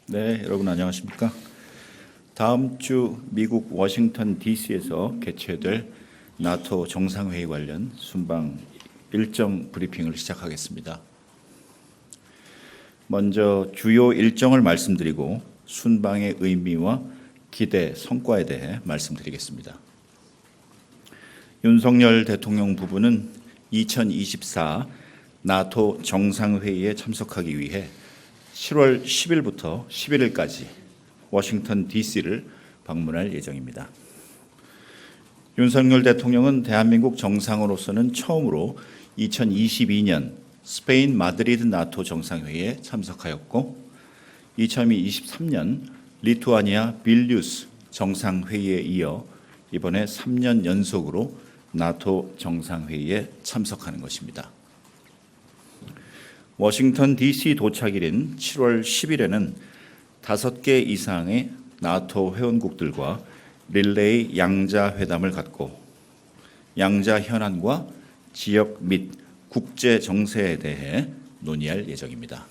네, 여러분 안녕하십니까? 다음 주 미국 워싱턴 DC에서 개최될 나토 정상회의 관련 순방 일정 브리핑을 시작하겠습니다. 먼저 주요 일정을 말씀드리고 순방의 의미와 기대, 성과에 대해 말씀드리겠습니다. 윤석열 대통령 부부는 2024 나토 정상회의에 참석하기 위해 7월 10일부터 11일까지 워싱턴 DC를 방문할 예정입니다. 윤석열 대통령은 대한민국 정상으로서는 처음으로 2022년 스페인 마드리드 나토 정상회의에 참석하였고 2023년 리투아니아 빌뉴스 정상회의에 이어 이번에 3년 연속으로 나토 정상회의에 참석하는 것입니다. 워싱턴 DC 도착일인 7월 10일에는 5개 이상의 나토 회원국들과 릴레이 양자 회담을 갖고 양자 현안과 지역 및 국제 정세에 대해 논의할 예정입니다.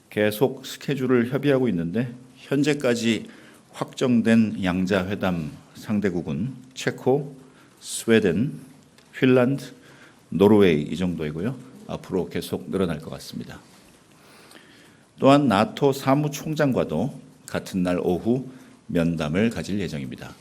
계속 스케줄을 협의하고 있는데 현재까지 확정된 양자 회담 상대국은 체코, 스웨덴, 핀란드, 노르웨이 이 정도이고요. 앞으로 계속 늘어날 것 같습니다. 또한 나토 사무총장과도 같은 날 오후 면담을 가질 예정입니다.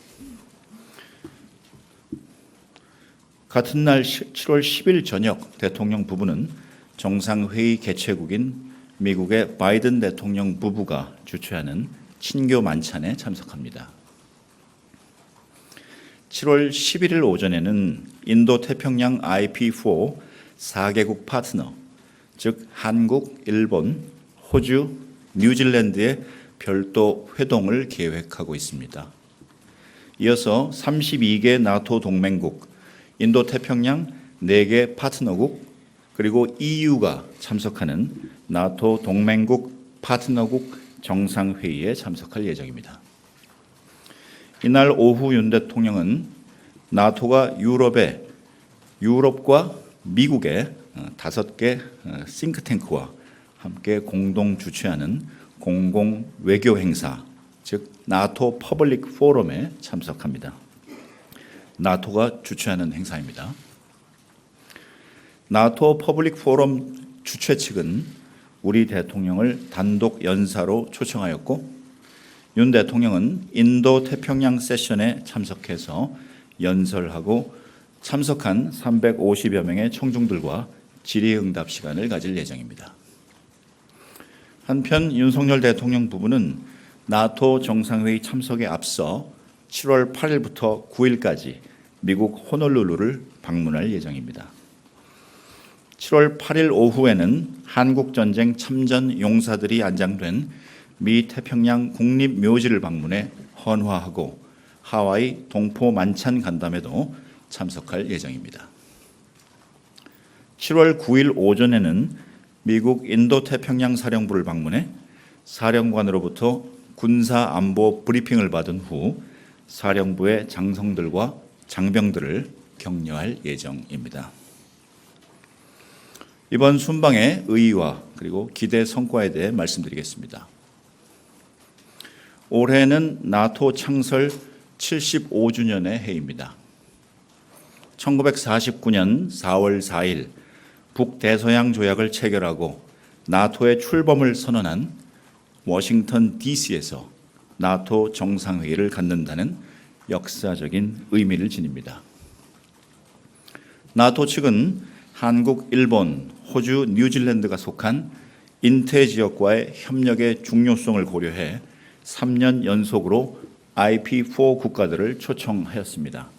같은 날 7월 10일 저녁 대통령 부부는 정상회의 개최국인 미국의 바이든 대통령 부부가 주최하는 친교 만찬에 참석합니다. 7월 11일 오전에는 인도 태평양 IP4 4개국 파트너, 즉 한국, 일본, 호주, 뉴질랜드의 별도 회동을 계획하고 있습니다. 이어서 32개 나토 동맹국, 인도 태평양 4개 파트너국, 그리고 EU가 참석하는 나토 동맹국 파트너국 정상회의에 참석할 예정입니다. 이날 오후 윤 대통령은 나토가 유럽과 미국의 5개 싱크탱크와 함께 공동 주최하는 공공 외교 행사, 즉 나토 퍼블릭 포럼에 참석합니다. 나토가 주최하는 행사입니다. 나토 퍼블릭 포럼 주최 측은 우리 대통령을 단독 연사로 초청하였고 윤 대통령은 인도 태평양 세션에 참석해서 연설하고 참석한 350여 명의 청중들과 질의응답 시간을 가질 예정입니다. 한편 윤석열 대통령 부부는 나토 정상회의 참석에 앞서 7월 8일부터 9일까지 미국 호놀룰루를 방문할 예정입니다. 7월 8일 오후에는 한국전쟁 참전 용사들이 안장된 미 태평양 국립묘지를 방문해 헌화하고 하와이 동포 만찬 간담회도 참석할 예정입니다. 7월 9일 오전에는 미국 인도태평양 사령부를 방문해 사령관으로부터 군사안보 브리핑을 받은 후 사령부의 장성들과 장병들을 격려할 예정입니다. 이번 순방의 의의와 그리고 기대 성과에 대해 말씀드리겠습니다. 올해는 나토 창설 75주년의 해입니다. 1949년 4월 4일 북대서양 조약을 체결하고 나토의 출범을 선언한 워싱턴 DC에서 나토 정상회의를 갖는다는 역사적인 의미를 지닙니다. 나토 측은 한국, 일본, 호주, 뉴질랜드가 속한 인태 지역과의 협력의 중요성을 고려해 3년 연속으로 IP4 국가들을 초청하였습니다.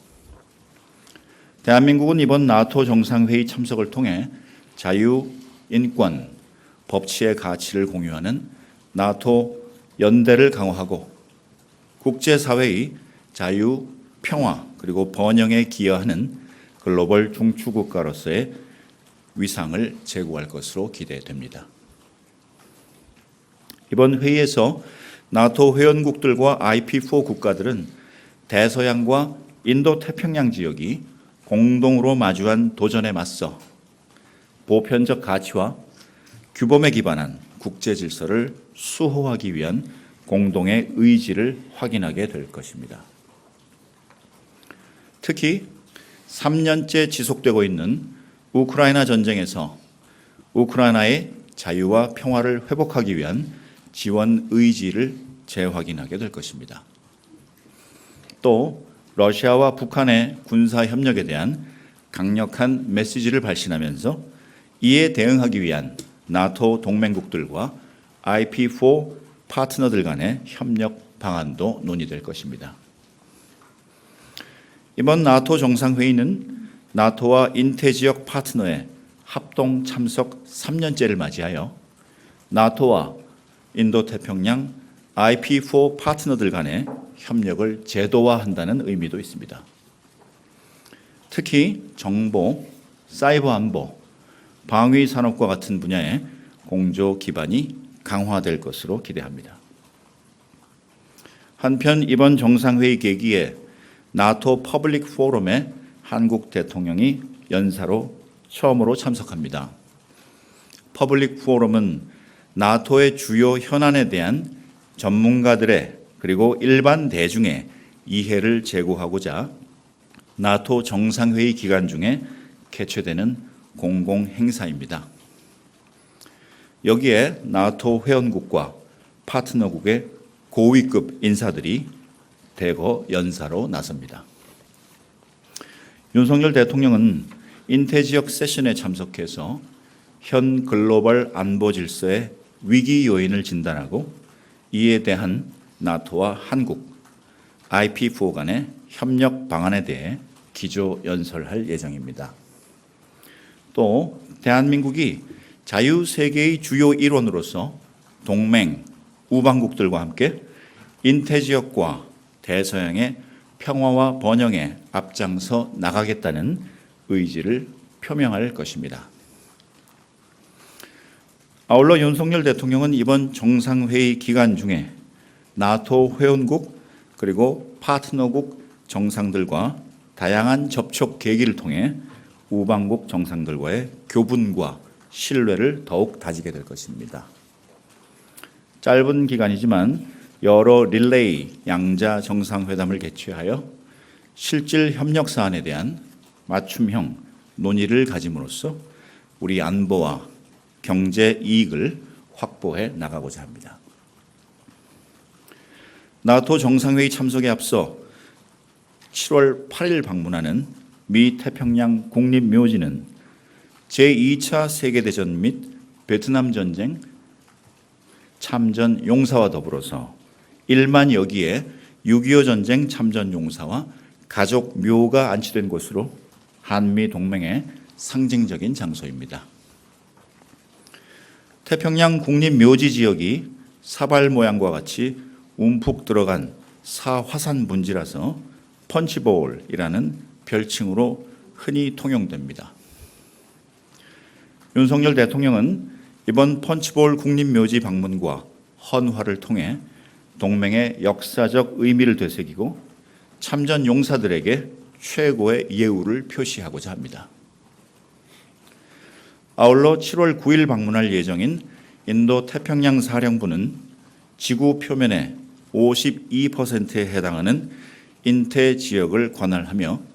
대한민국은 이번 나토 정상회의 참석을 통해 자유, 인권, 법치의 가치를 공유하는 나토 연대를 강화하고 국제사회의 자유, 평화 그리고 번영에 기여하는 글로벌 중추국가로서의 위상을 제고할 것으로 기대됩니다. 이번 회의에서 나토 회원국들과 IP4 국가들은 대서양과 인도 태평양 지역이 공동으로 마주한 도전에 맞서 보편적 가치와 규범에 기반한 국제 질서를 수호하기 위한 공동의 의지를 확인하게 될 것입니다. 특히 3년째 지속되고 있는 우크라이나 전쟁에서 우크라이나의 자유와 평화를 회복하기 위한 지원 의지를 재확인하게 될 것입니다. 또 러시아와 북한의 군사 협력에 대한 강력한 메시지를 발신하면서 이에 대응하기 위한 나토 동맹국들과 IP4 파트너들 간의 협력 방안도 논의될 것입니다. 이번 나토 정상회의는 나토와 인태지역 파트너의 합동 참석 3년째를 맞이하여 나토와 인도태평양 IP4 파트너들 간의 협력을 제도화한다는 의미도 있습니다. 특히 정보, 사이버 안보, 방위 산업과 같은 분야의 공조 기반이 강화될 것으로 기대합니다. 한편 이번 정상회의 계기에 나토 퍼블릭 포럼에 한국 대통령이 연사로 처음으로 참석합니다. 퍼블릭 포럼은 나토의 주요 현안에 대한 전문가들의 그리고 일반 대중의 이해를 제고하고자 나토 정상회의 기간 중에 개최되는 공공 행사입니다. 여기에 나토 회원국과 파트너국의 고위급 인사들이 대거 연사로 나섭니다. 윤석열 대통령은 인태지역 세션에 참석해서 현 글로벌 안보 질서의 위기 요인을 진단하고 이에 대한 나토와 한국, IP4 간의 협력 방안에 대해 기조 연설할 예정입니다. 또 대한민국이 자유세계의 주요 일원으로서 동맹, 우방국들과 함께 인태지역과 대서양의 평화와 번영에 앞장서 나가겠다는 의지를 표명할 것입니다. 아울러 윤석열 대통령은 이번 정상회의 기간 중에 나토 회원국 그리고 파트너국 정상들과 다양한 접촉 계기를 통해 우방국 정상들과의 교분과 신뢰를 더욱 다지게 될 것입니다. 짧은 기간이지만 여러 릴레이 양자 정상회담을 개최하여 실질 협력 사안에 대한 맞춤형 논의를 가짐으로써 우리 안보와 경제 이익을 확보해 나가고자 합니다. 나토 정상회의 참석에 앞서 7월 8일 방문하는 미 태평양 국립묘지는 제2차 세계대전 및 베트남 전쟁 참전 용사와 더불어서 1만 여기에 6.25 전쟁 참전 용사와 가족 묘가 안치된 곳으로 한미 동맹의 상징적인 장소입니다. 태평양 국립묘지 지역이 사발 모양과 같이 움푹 들어간 사화산 분지라서 펀치볼이라는 별칭으로 흔히 통용됩니다. 윤석열 대통령은 이번 펀치볼 국립묘지 방문과 헌화를 통해 동맹의 역사적 의미를 되새기고 참전 용사들에게 최고의 예우를 표시하고자 합니다. 아울러 7월 9일 방문할 예정인 인도 태평양 사령부는 지구 표면의 52%에 해당하는 인태 지역을 관할하며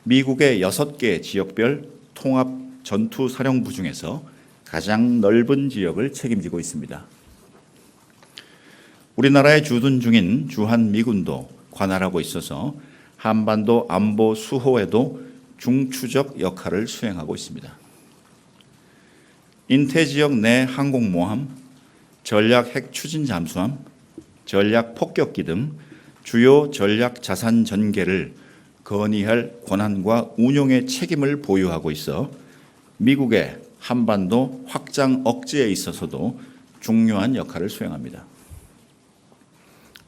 미국의 6개 지역별 통합 전투 사령부 중에서 가장 넓은 지역을 책임지고 있습니다. 우리나라의 주둔 중인 주한미군도 관할하고 있어서 한반도 안보 수호에도 중추적 역할을 수행하고 있습니다. 인태 지역 내 항공모함, 전략 핵 추진 잠수함, 전략 폭격기 등 주요 전략 자산 전개를 건의할 권한과 운용의 책임을 보유하고 있어 미국의 한반도 확장 억제에 있어서도 중요한 역할을 수행합니다.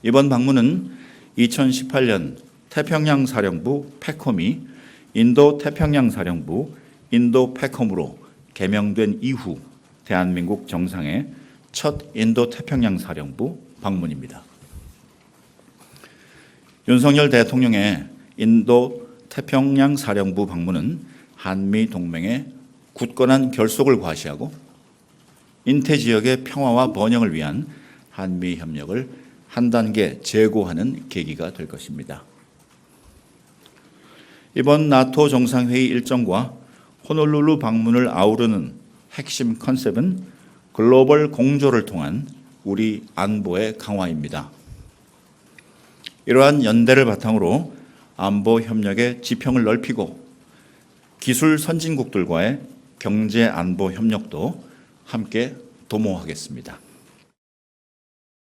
이번 방문은 2018년 태평양 사령부 패컴이 인도 태평양 사령부 인도 패컴으로 개명된 이후 대한민국 정상의 첫 인도 태평양 사령부 방문입니다. 윤석열 대통령의 인도 태평양 사령부 방문은 한미 동맹의 굳건한 결속을 과시하고 인태 지역의 평화와 번영을 위한 한미 협력을 한 단계 재고하는 계기가 될 것입니다. 이번 나토 정상회의 일정과 호놀룰루 방문을 아우르는 핵심 컨셉은 글로벌 공조를 통한 우리 안보의 강화입니다. 이러한 연대를 바탕으로 안보 협력의 지평을 넓히고 기술 선진국들과의 경제 안보 협력도 함께 도모하겠습니다.